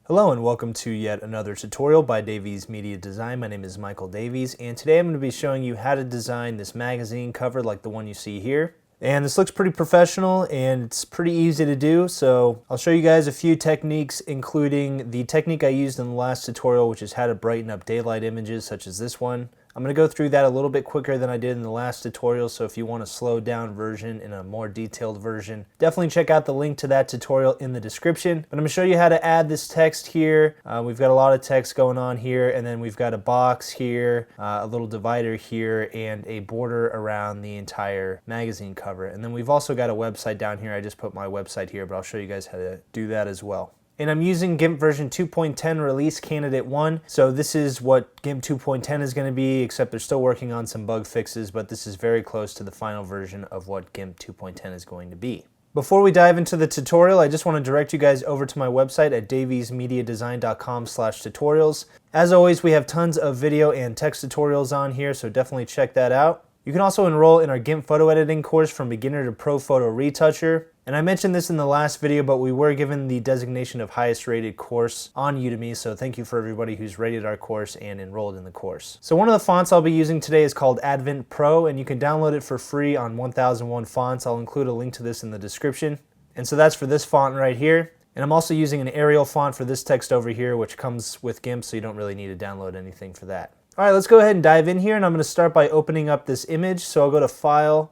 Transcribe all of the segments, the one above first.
Hello and welcome to yet another tutorial by Davies Media Design. My name is Michael Davies and today I'm going to be showing you how to design this magazine cover like the one you see here. And this looks pretty professional and it's pretty easy to do, so I'll show you guys a few techniques, including the technique I used in the last tutorial, which is how to brighten up daylight images such as this one. I'm going to go through that a little bit quicker than I did in the last tutorial, so if you want a slowed down version and a more detailed version, definitely check out the link to that tutorial in the description. But I'm going to show you how to add this text here. We've got a lot of text going on here, and then we've got a box here, a little divider here, and a border around the entire magazine cover. And then we've also got a website down here. I just put my website here, but I'll show you guys how to do that as well. And I'm using GIMP version 2.10 release candidate 1. So this is what GIMP 2.10 is going to be, except they're still working on some bug fixes, but this is very close to the final version of what GIMP 2.10 is going to be. Before we dive into the tutorial, I just want to direct you guys over to my website at daviesmediadesign.com/tutorials. As always, we have tons of video and text tutorials on here, so definitely check that out. You can also enroll in our GIMP photo editing course from beginner to pro photo retoucher. And I mentioned this in the last video, but we were given the designation of highest rated course on Udemy, so thank you for everybody who's rated our course and enrolled in the course. So one of the fonts I'll be using today is called Advent Pro, and you can download it for free on 1001 Fonts. I'll include a link to this in the description. And so that's for this font right here. And I'm also using an Arial font for this text over here, which comes with GIMP, so you don't really need to download anything for that. All right, let's go ahead and dive in here, and I'm going to start by opening up this image. So I'll go to File,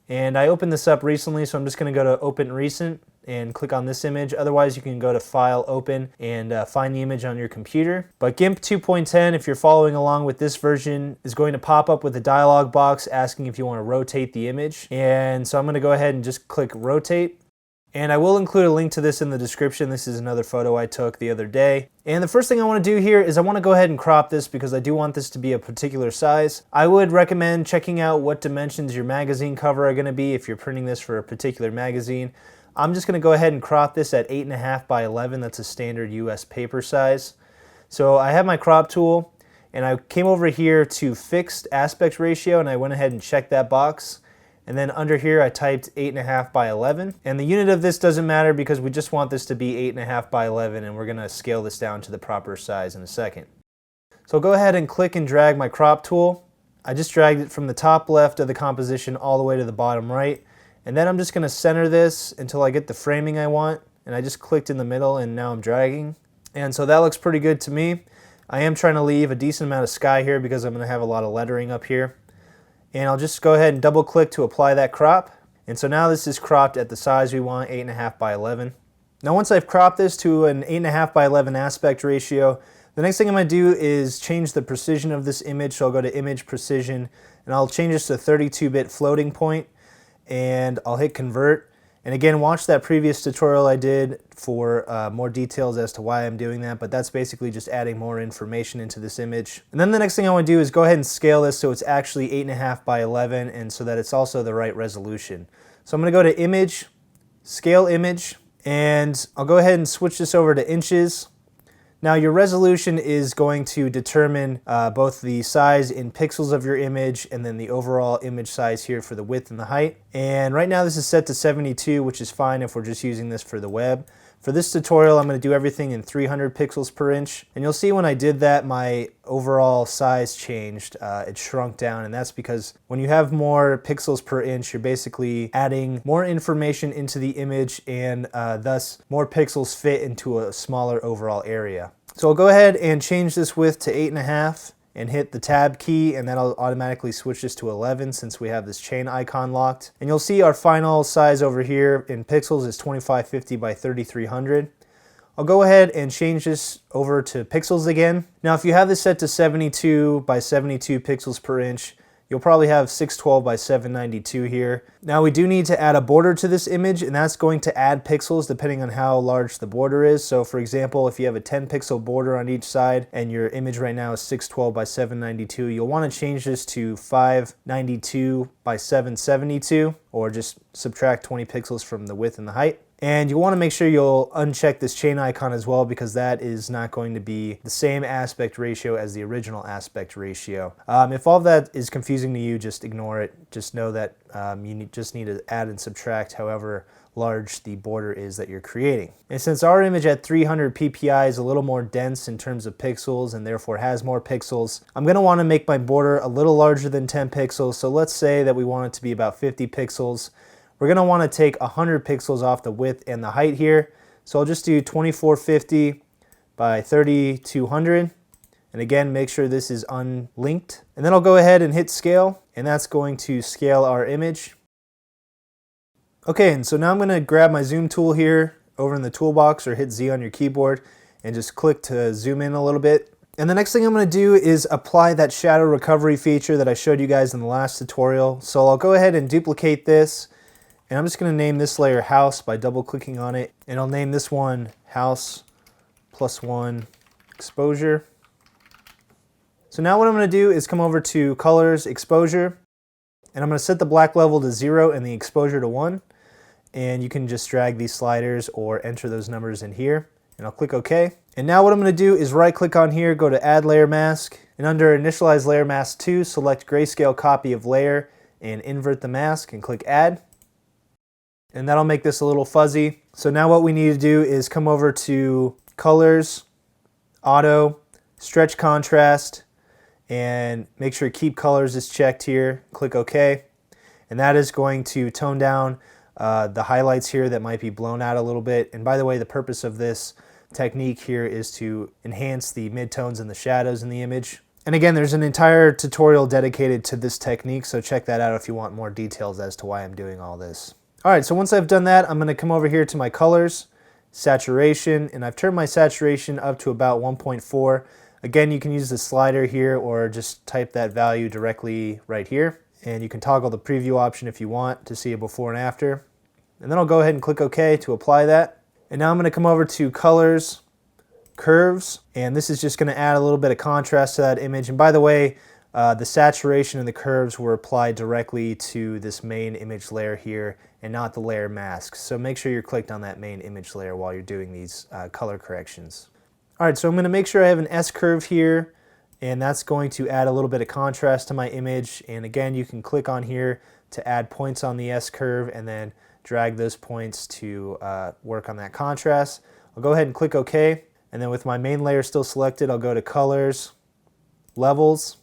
and I opened this up recently, so I'm just going to go to Open Recent and click on this image. Otherwise, you can go to File, Open, and find the image on your computer. But GIMP 2.10, if you're following along with this version, is going to pop up with a dialog box asking if you want to rotate the image. And so I'm going to go ahead and just click Rotate. And I will include a link to this in the description. This is another photo I took the other day. And the first thing I want to do here is I want to go ahead and crop this because I do want this to be a particular size. I would recommend checking out what dimensions your magazine cover are going to be if you're printing this for a particular magazine. I'm just going to go ahead and crop this at 8.5 by 11. That's a standard US paper size. So I have my crop tool and I came over here to fixed aspect ratio and I went ahead and checked that box. And then under here I typed 8.5 by 11. And the unit of this doesn't matter because we just want this to be 8.5 by 11 and we're going to scale this down to the proper size in a second. So I'll go ahead and click and drag my crop tool. I just dragged it from the top left of the composition all the way to the bottom right. And then I'm just going to center this until I get the framing I want. And I just clicked in the middle and now I'm dragging. And so that looks pretty good to me. I am trying to leave a decent amount of sky here because I'm going to have a lot of lettering up here. And I'll just go ahead and double click to apply that crop. And so now this is cropped at the size we want, 8.5 by 11. Now once I've cropped this to an 8.5 by 11 aspect ratio, the next thing I'm going to do is change the precision of this image. So I'll go to Image Precision and I'll change this to 32-bit floating point and I'll hit Convert. And again, watch that previous tutorial I did for more details as to why I'm doing that, but that's basically just adding more information into this image. And then the next thing I want to do is go ahead and scale this so it's actually 8.5 by 11 and so that it's also the right resolution. So I'm going to go to Image, Scale Image, and I'll go ahead and switch this over to inches. Now your resolution is going to determine both the size in pixels of your image and then the overall image size here for the width and the height. And right now this is set to 72, which is fine if we're just using this for the web. For this tutorial, I'm going to do everything in 300 pixels per inch. And you'll see when I did that, my overall size changed. It shrunk down, and that's because when you have more pixels per inch, you're basically adding more information into the image and thus more pixels fit into a smaller overall area. So I'll go ahead and change this width to 8.5 and hit the tab key, and that'll automatically switch this to 11 since we have this chain icon locked. And you'll see our final size over here in pixels is 2550 by 3300. I'll go ahead and change this over to pixels again. Now if you have this set to 72 by 72 pixels per inch, you'll probably have 612 by 792 here. Now we do need to add a border to this image, and that's going to add pixels depending on how large the border is. So for example, if you have a 10 pixel border on each side and your image right now is 612 by 792, you'll want to change this to 592 by 772, or just subtract 20 pixels from the width and the height. And you want to make sure you'll uncheck this chain icon as well, because that is not going to be the same aspect ratio as the original aspect ratio. If all of that is confusing to you, just ignore it. Just know that just need to add and subtract however large the border is that you're creating. And since our image at 300 ppi is a little more dense in terms of pixels and therefore has more pixels, I'm going to want to make my border a little larger than 10 pixels. So let's say that we want it to be about 50 pixels. We're going to want to take 100 pixels off the width and the height here. So I'll just do 2450 by 3200. And again, make sure this is unlinked. And then I'll go ahead and hit scale, and that's going to scale our image. Okay, and so now I'm going to grab my zoom tool here over in the toolbox, or hit Z on your keyboard and just click to zoom in a little bit. And the next thing I'm going to do is apply that shadow recovery feature that I showed you guys in the last tutorial. So I'll go ahead and duplicate this. And I'm just going to name this layer House by double clicking on it. And I'll name this one House +1 Exposure. So now what I'm going to do is come over to Colors, Exposure. And I'm going to set the black level to 0 and the exposure to 1. And you can just drag these sliders or enter those numbers in here. And I'll click OK. And now what I'm going to do is right click on here, go to Add Layer Mask. And under Initialize Layer Mask 2, select Grayscale Copy of Layer and invert the mask and click Add. And that'll make this a little fuzzy. So now what we need to do is come over to Colors, Auto, Stretch Contrast, and make sure Keep Colors is checked here. Click OK. And that is going to tone down the highlights here that might be blown out a little bit. And by the way, the purpose of this technique here is to enhance the midtones and the shadows in the image. And again, there's an entire tutorial dedicated to this technique, so check that out if you want more details as to why I'm doing all this. Alright, so once I've done that, I'm going to come over here to my colors, saturation, and I've turned my saturation up to about 1.4. Again, you can use the slider here or just type that value directly right here. And you can toggle the preview option if you want to see a before and after. And then I'll go ahead and click OK to apply that. And now I'm going to come over to Colors, Curves, and this is just going to add a little bit of contrast to that image. And by the way, the saturation and the curves were applied directly to this main image layer here and not the layer mask. So make sure you're clicked on that main image layer while you're doing these color corrections. Alright, so I'm going to make sure I have an S-curve here, and that's going to add a little bit of contrast to my image. And again, you can click on here to add points on the S-curve and then drag those points to work on that contrast. I'll go ahead and click OK. And then with my main layer still selected, I'll go to Colors, Levels.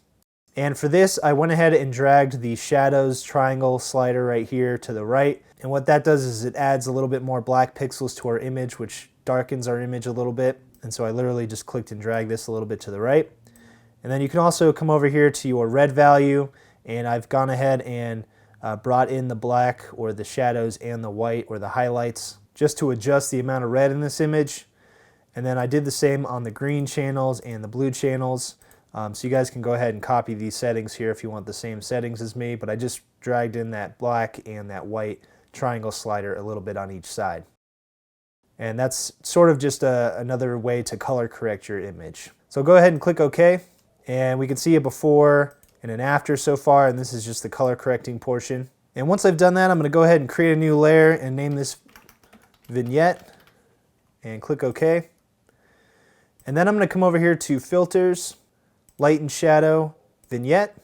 And for this, I went ahead and dragged the shadows triangle slider right here to the right. And what that does is it adds a little bit more black pixels to our image, which darkens our image a little bit. And so I literally just clicked and dragged this a little bit to the right. And then you can also come over here to your red value, and I've gone ahead and brought in the black or the shadows and the white or the highlights just to adjust the amount of red in this image. And then I did the same on the green channels and the blue channels. So you guys can go ahead and copy these settings here if you want the same settings as me, but I just dragged in that black and that white triangle slider a little bit on each side. And that's sort of just another way to color correct your image. So go ahead and click OK, and we can see a before and an after so far, and this is just the color correcting portion. And once I've done that, I'm going to go ahead and create a new layer and name this Vignette, and click OK. And then I'm going to come over here to Filters, Light and Shadow, Vignette.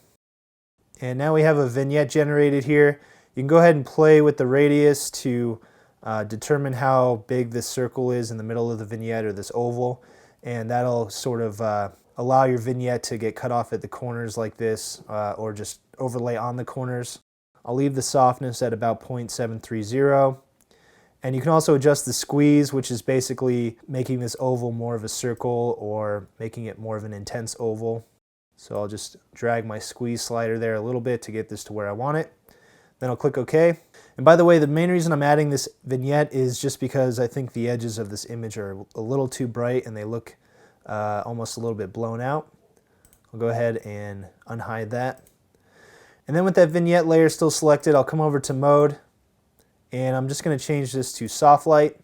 And now we have a vignette generated here. You can go ahead and play with the radius to determine how big this circle is in the middle of the vignette, or this oval. And that'll sort of allow your vignette to get cut off at the corners like this, or just overlay on the corners. I'll leave the softness at about 0.730. And you can also adjust the squeeze, which is basically making this oval more of a circle or making it more of an intense oval. So I'll just drag my squeeze slider there a little bit to get this to where I want it. Then I'll click OK. And by the way, the main reason I'm adding this vignette is just because I think the edges of this image are a little too bright and they look almost a little bit blown out. I'll go ahead and unhide that. And then with that vignette layer still selected, I'll come over to Mode. And I'm just going to change this to Soft Light.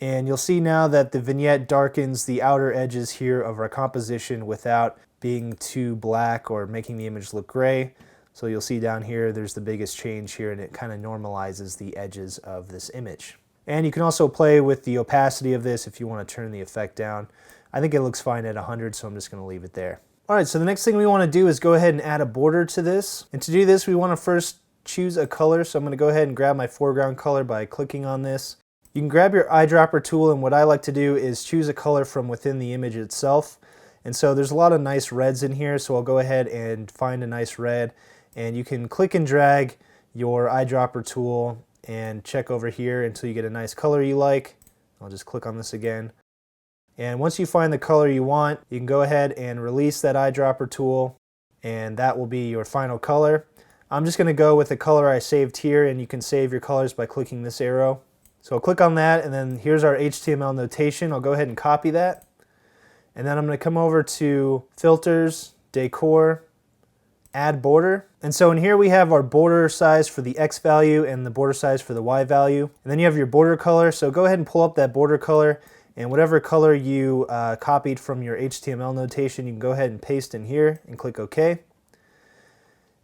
And you'll see now that the vignette darkens the outer edges here of our composition without being too black or making the image look gray. So you'll see down here there's the biggest change here, and it kind of normalizes the edges of this image. And you can also play with the opacity of this if you want to turn the effect down. I think it looks fine at 100, so I'm just going to leave it there. All right, so the next thing we want to do is go ahead and add a border to this. And to do this, we want to first choose a color. So I'm going to go ahead and grab my foreground color by clicking on this. You can grab your eyedropper tool, and what I like to do is choose a color from within the image itself. And so there's a lot of nice reds in here, so I'll go ahead and find a nice red. And you can click and drag your eyedropper tool and check over here until you get a nice color you like. I'll just click on this again. And once you find the color you want, you can go ahead and release that eyedropper tool, and that will be your final color. I'm just going to go with the color I saved here, and you can save your colors by clicking this arrow. So I'll click on that, and then here's our HTML notation. I'll go ahead and copy that. And then I'm going to come over to Filters, Decor, Add Border. And so in here we have our border size for the X value and the border size for the Y value. And then you have your border color. So go ahead and pull up that border color, and whatever color you copied from your HTML notation, you can go ahead and paste in here and click OK.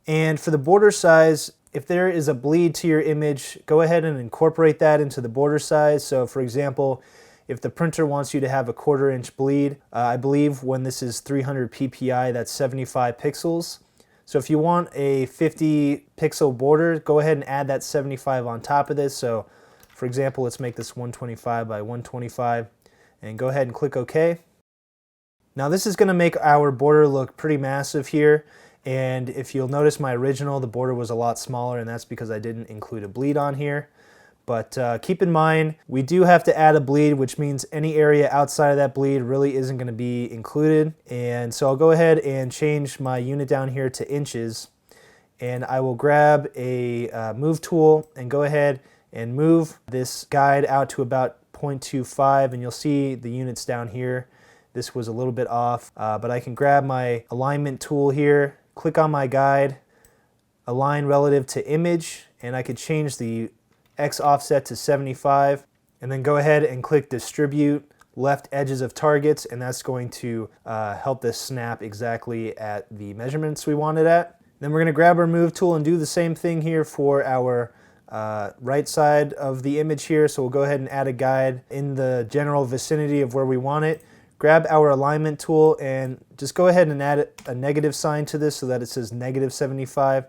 And for the border size, if there is a bleed to your image, go ahead and incorporate that into the border size. So for example, if the printer wants you to have a 1/4 inch bleed, I believe when this is 300 ppi, that's 75 pixels. So if you want a 50 pixel border, go ahead and add that 75 on top of this. So for example, let's make this 125 by 125 and go ahead and click OK. Now this is going to make our border look pretty massive here. And if you'll notice my original, the border was a lot smaller, and that's because I didn't include a bleed on here. But keep in mind, we do have to add a bleed, which means any area outside of that bleed really isn't going to be included. And so I'll go ahead and change my unit down here to inches. And I will grab a move tool and go ahead and move this guide out to about 0.25. And you'll see the units down here. This was a little bit off, but I can grab my alignment tool here, click on my guide, align relative to image, and I could change the X offset to 75, and then go ahead and click distribute left edges of targets, and that's going to help this snap exactly at the measurements we want it at. Then we're going to grab our move tool and do the same thing here for our right side of the image here. So we'll go ahead and add a guide in the general vicinity of where we want it. Grab our alignment tool and just go ahead and add a negative sign to this so that it says -75.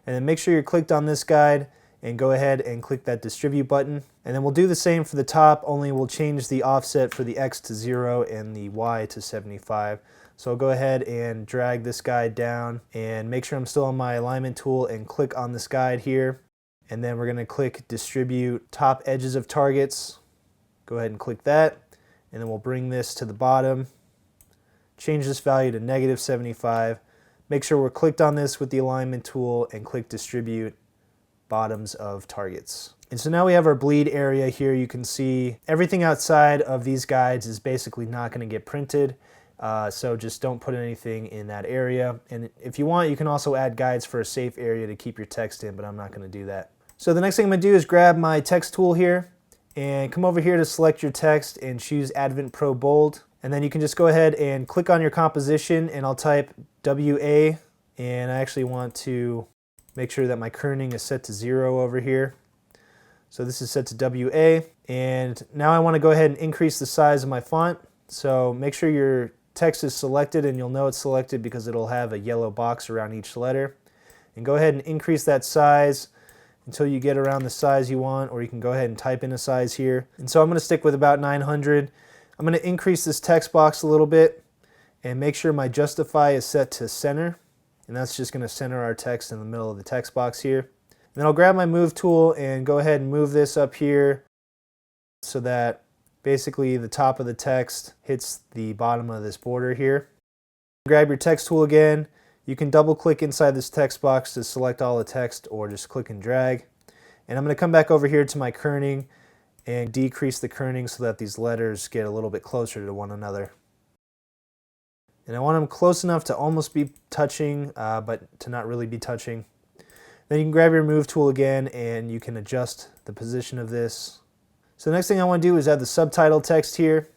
And then make sure you're clicked on this guide and go ahead and click that distribute button. And then we'll do the same for the top, only we'll change the offset for the X to 0 and the Y to 75. So I'll go ahead and drag this guide down and make sure I'm still on my alignment tool and click on this guide here. And then we're going to click distribute top edges of targets. Go ahead and click that. And then we'll bring this to the bottom, change this value to -75. Make sure we're clicked on this with the alignment tool and click distribute bottoms of targets. And so now we have our bleed area here. You can see everything outside of these guides is basically not going to get printed. So just don't put anything in that area. And if you want, you can also add guides for a safe area to keep your text in, but I'm not going to do that. So the next thing I'm going to do is grab my text tool here and come over here to select your text and choose Advent Pro Bold. And then you can just go ahead and click on your composition, and I'll type WA, and I actually want to make sure that my kerning is set to 0 over here. So this is set to WA, and now I want to go ahead and increase the size of my font. So make sure your text is selected, and you'll know it's selected because it'll have a yellow box around each letter. And go ahead and increase that size until you get around the size you want, or you can go ahead and type in a size here. And so I'm going to stick with about 900. I'm going to increase this text box a little bit and make sure my justify is set to center. And that's just going to center our text in the middle of the text box here. And then I'll grab my move tool and go ahead and move this up here so that basically the top of the text hits the bottom of this border here. Grab your text tool again. You can double click inside this text box to select all the text, or just click and drag. And I'm going to come back over here to my kerning and decrease the kerning so that these letters get a little bit closer to one another. And I want them close enough to almost be touching, but to not really be touching. Then you can grab your move tool again and you can adjust the position of this. So the next thing I want to do is add the subtitle text here.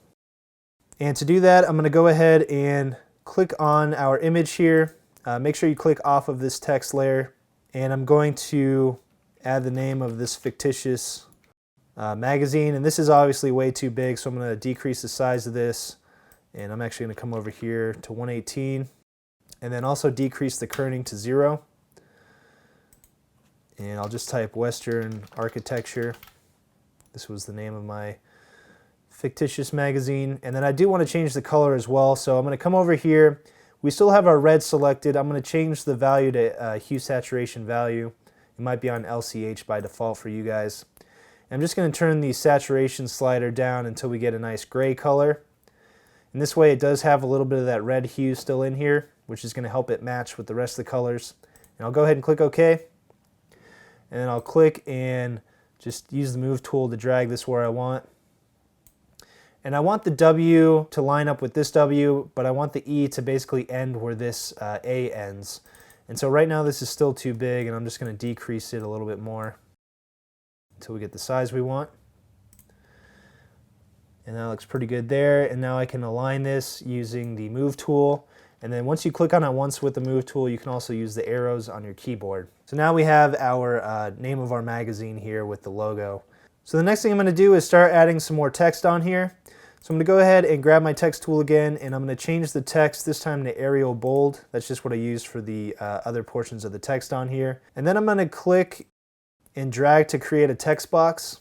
And to do that, I'm going to go ahead and click on our image here. Make sure you click off of this text layer, and I'm going to add the name of this fictitious magazine, and this is obviously way too big, so I'm going to decrease the size of this, and I'm actually going to come over here to 118, and then also decrease the kerning to 0, and I'll just type Western Architecture. This was the name of my fictitious magazine, and then I do want to change the color as well, so I'm going to come over here. We still have our red selected. I'm going to change the value to hue saturation value. It might be on LCH by default for you guys. I'm just going to turn the saturation slider down until we get a nice gray color. And this way it does have a little bit of that red hue still in here, which is going to help it match with the rest of the colors. And I'll go ahead and click OK. And then I'll click and just use the move tool to drag this where I want. And I want the W to line up with this W, but I want the E to basically end where this A ends. And so right now this is still too big, and I'm just going to decrease it a little bit more until we get the size we want. And that looks pretty good there. And now I can align this using the move tool. And then once you click on it once with the move tool, you can also use the arrows on your keyboard. So now we have our name of our magazine here with the logo. So the next thing I'm going to do is start adding some more text on here. So I'm going to go ahead and grab my text tool again, and I'm going to change the text this time to Arial Bold. That's just what I used for the other portions of the text on here. And then I'm going to click and drag to create a text box.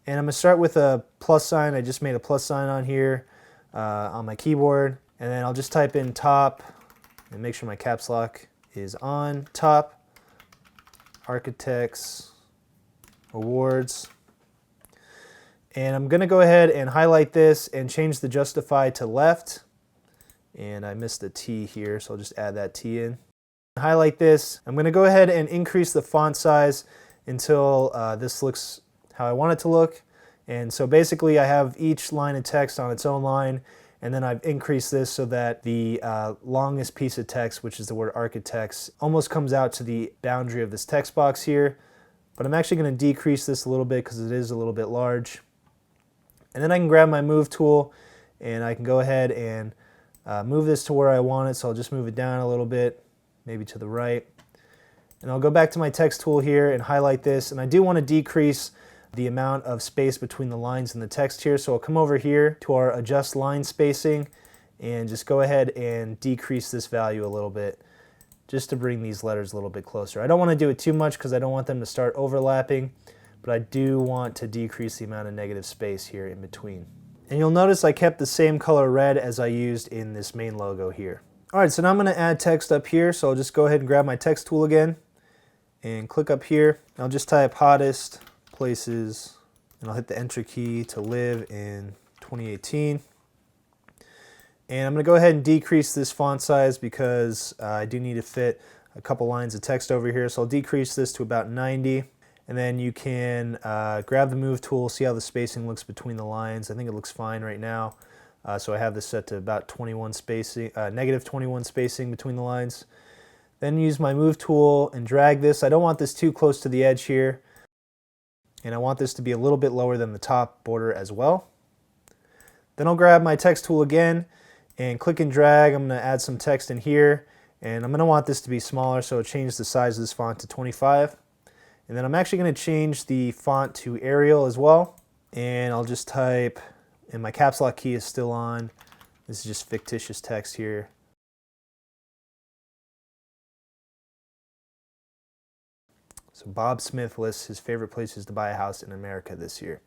And I'm going to start with a plus sign. I just made a plus sign on here on my keyboard. And then I'll just type in top and make sure my caps lock is on. Top Architects Awards. And I'm going to go ahead and highlight this and change the justify to left. And I missed the T here, so I'll just add that T in. Highlight this. I'm going to go ahead and increase the font size until this looks how I want it to look. And so basically I have each line of text on its own line, and then I've increased this so that the longest piece of text, which is the word architects, almost comes out to the boundary of this text box here. But I'm actually going to decrease this a little bit because it is a little bit large. And then I can grab my move tool and I can go ahead and move this to where I want it. So I'll just move it down a little bit, maybe to the right. And I'll go back to my text tool here and highlight this. And I do want to decrease the amount of space between the lines and the text here. So I'll come over here to our adjust line spacing and just go ahead and decrease this value a little bit just to bring these letters a little bit closer. I don't want to do it too much because I don't want them to start overlapping, but I do want to decrease the amount of negative space here in between. And you'll notice I kept the same color red as I used in this main logo here. Alright, so now I'm going to add text up here, so I'll just go ahead and grab my text tool again and click up here. I'll just type hottest places, and I'll hit the enter key to live in 2018. And I'm going to go ahead and decrease this font size because I do need to fit a couple lines of text over here, so I'll decrease this to about 90. And then you can grab the move tool, see how the spacing looks between the lines. I think it looks fine right now. So I have this set to about 21 spacing, negative 21 spacing between the lines. Then use my move tool and drag this. I don't want this too close to the edge here. And I want this to be a little bit lower than the top border as well. Then I'll grab my text tool again and click and drag. I'm going to add some text in here. And I'm going to want this to be smaller, so I'll change the size of this font to 25. And then I'm actually going to change the font to Arial as well. And I'll just type, and my caps lock key is still on. This is just fictitious text here. So Bob Smith lists his favorite places to buy a house in America this year.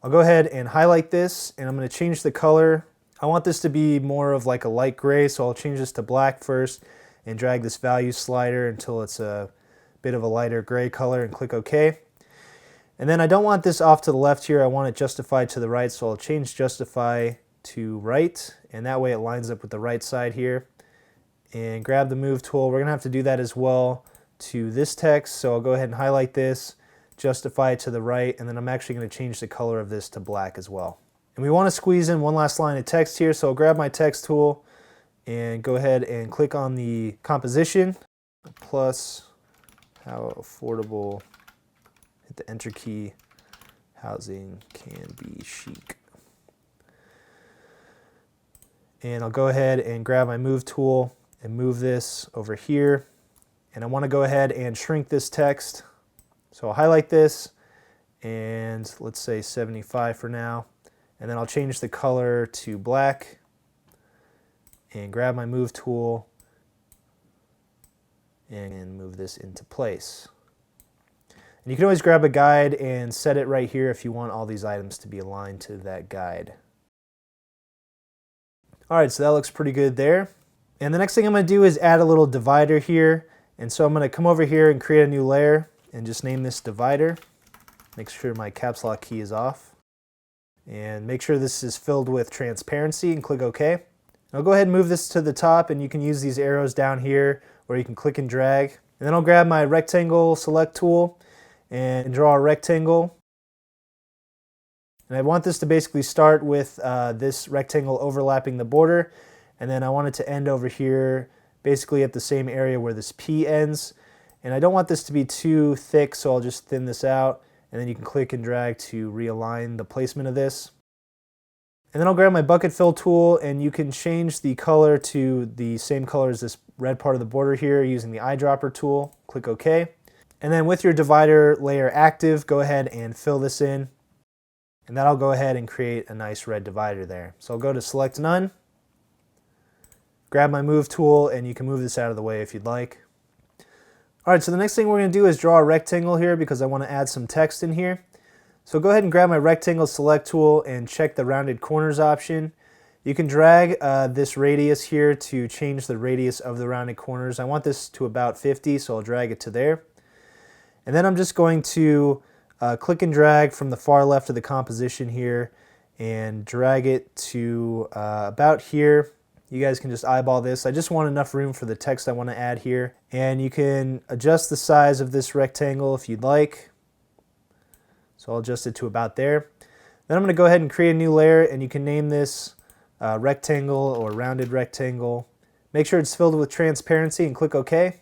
I'll go ahead and highlight this, and I'm going to change the color. I want this to be more of like a light gray, so I'll change this to black first and drag this value slider until it's a bit of a lighter gray color and click OK. And then I don't want this off to the left here. I want it justified to the right, so I'll change justify to right, and that way it lines up with the right side here. And grab the move tool. We're going to have to do that as well to this text, so I'll go ahead and highlight this, justify it to the right, and then I'm actually going to change the color of this to black as well. And we want to squeeze in one last line of text here, so I'll grab my text tool and go ahead and click on the composition, plus how affordable, hit the enter key, housing can be chic. And I'll go ahead and grab my move tool and move this over here. And I want to go ahead and shrink this text. So I'll highlight this and let's say 75 for now. And then I'll change the color to black and grab my move tool and move this into place. And you can always grab a guide and set it right here if you want all these items to be aligned to that guide. Alright, so that looks pretty good there. And the next thing I'm going to do is add a little divider here. And so I'm going to come over here and create a new layer and just name this divider. Make sure my caps lock key is off. And make sure this is filled with transparency and click OK. I'll go ahead and move this to the top, and you can use these arrows down here or you can click and drag. And then I'll grab my rectangle select tool and draw a rectangle. And I want this to basically start with this rectangle overlapping the border, and then I want it to end over here basically at the same area where this P ends. And I don't want this to be too thick, so I'll just thin this out, and then you can click and drag to realign the placement of this. And then I'll grab my bucket fill tool, and you can change the color to the same color as this red part of the border here using the eyedropper tool. Click OK. And then with your divider layer active, go ahead and fill this in. And that'll go ahead and create a nice red divider there. So I'll go to select none, grab my move tool, and you can move this out of the way if you'd like. Alright, so the next thing we're going to do is draw a rectangle here because I want to add some text in here. So go ahead and grab my rectangle select tool and check the rounded corners option. You can drag this radius here to change the radius of the rounded corners. I want this to about 50, so I'll drag it to there. And then I'm just going to click and drag from the far left of the composition here and drag it to about here. You guys can just eyeball this. I just want enough room for the text I want to add here. And you can adjust the size of this rectangle if you'd like. So I'll adjust it to about there. Then I'm going to go ahead and create a new layer, and you can name this rectangle or rounded rectangle. Make sure it's filled with transparency and click OK.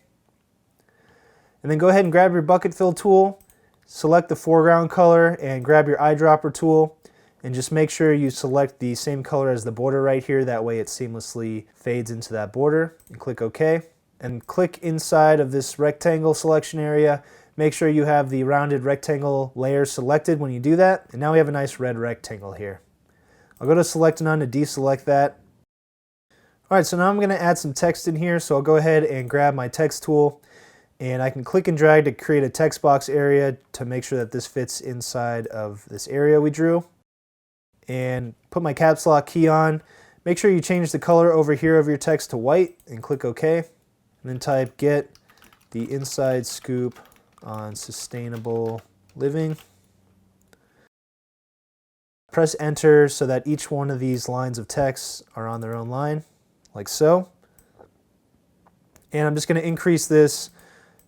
And then go ahead and grab your bucket fill tool, select the foreground color, and grab your eyedropper tool, and just make sure you select the same color as the border right here. That way it seamlessly fades into that border, and click OK. And click inside of this rectangle selection area. Make sure you have the rounded rectangle layer selected when you do that. And now we have a nice red rectangle here. I'll go to select none to deselect that. Alright, so now I'm going to add some text in here. So I'll go ahead and grab my text tool, and I can click and drag to create a text box area to make sure that this fits inside of this area we drew. And put my caps lock key on. Make sure you change the color over here of your text to white and click OK. And then type get the inside scoop on sustainable living. Press enter so that each one of these lines of text are on their own line, like so. And I'm just going to increase this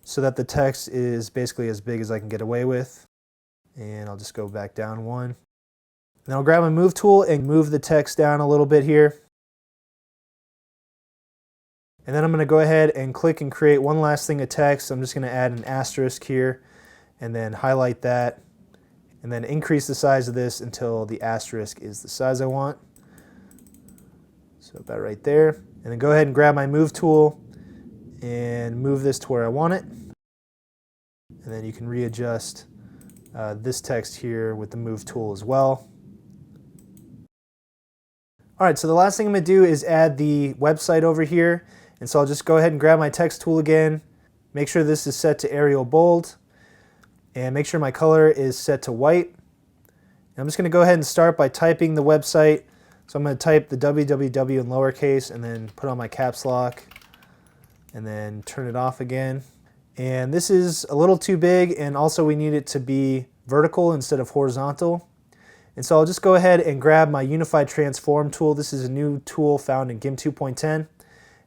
so that the text is basically as big as I can get away with. And I'll just go back down one. Then I'll grab my move tool and move the text down a little bit here. And then I'm going to go ahead and click and create one last thing of text. I'm just going to add an asterisk here and then highlight that and then increase the size of this until the asterisk is the size I want. So about right there. And then go ahead and grab my move tool and move this to where I want it. And then you can readjust this text here with the move tool as well. Alright, so the last thing I'm going to do is add the website over here. And so I'll just go ahead and grab my text tool again, make sure this is set to Arial Bold, and make sure my color is set to white. And I'm just going to go ahead and start by typing the website. So I'm going to type the www in lowercase and then put on my caps lock and then turn it off again. And this is a little too big, and also we need it to be vertical instead of horizontal. And so I'll just go ahead and grab my Unified Transform tool. This is a new tool found in GIMP 2.10.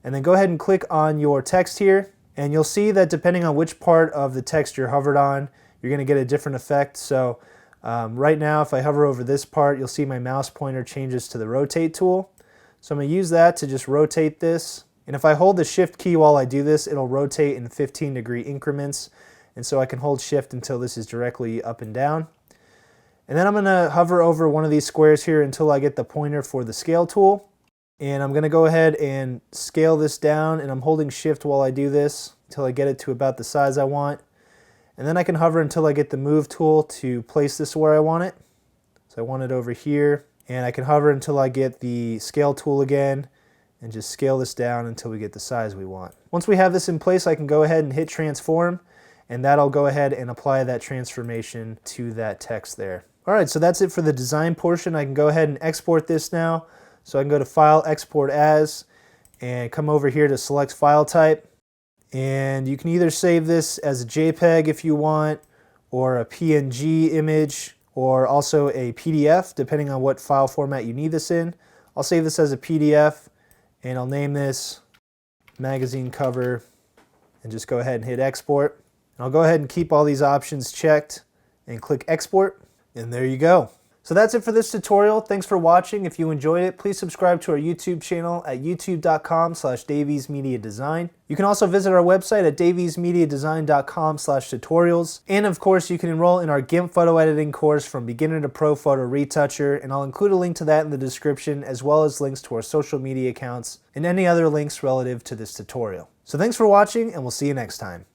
And then go ahead and click on your text here, and you'll see that depending on which part of the text you're hovered on, you're going to get a different effect. So right now, if I hover over this part, you'll see my mouse pointer changes to the rotate tool. So I'm going to use that to just rotate this. And if I hold the shift key while I do this, it'll rotate in 15-degree increments. And so I can hold shift until this is directly up and down. And then I'm going to hover over one of these squares here until I get the pointer for the scale tool. And I'm going to go ahead and scale this down, and I'm holding shift while I do this until I get it to about the size I want. And then I can hover until I get the move tool to place this where I want it. So I want it over here, and I can hover until I get the scale tool again and just scale this down until we get the size we want. Once we have this in place, I can go ahead and hit transform, and that'll go ahead and apply that transformation to that text there. All right, so that's it for the design portion. I can go ahead and export this now. So I can go to File, Export As, and come over here to select file type. And you can either save this as a JPEG if you want, or a PNG image, or also a PDF, depending on what file format you need this in. I'll save this as a PDF, and I'll name this magazine cover, and just go ahead and hit export. And I'll go ahead and keep all these options checked and click export, and there you go. So that's it for this tutorial. Thanks for watching. If you enjoyed it, please subscribe to our YouTube channel at youtube.com/daviesmediadesign. You can also visit our website at daviesmediadesign.com/tutorials. And of course, you can enroll in our GIMP photo editing course from beginner to pro photo retoucher, and I'll include a link to that in the description, as well as links to our social media accounts and any other links relative to this tutorial. So thanks for watching, and we'll see you next time.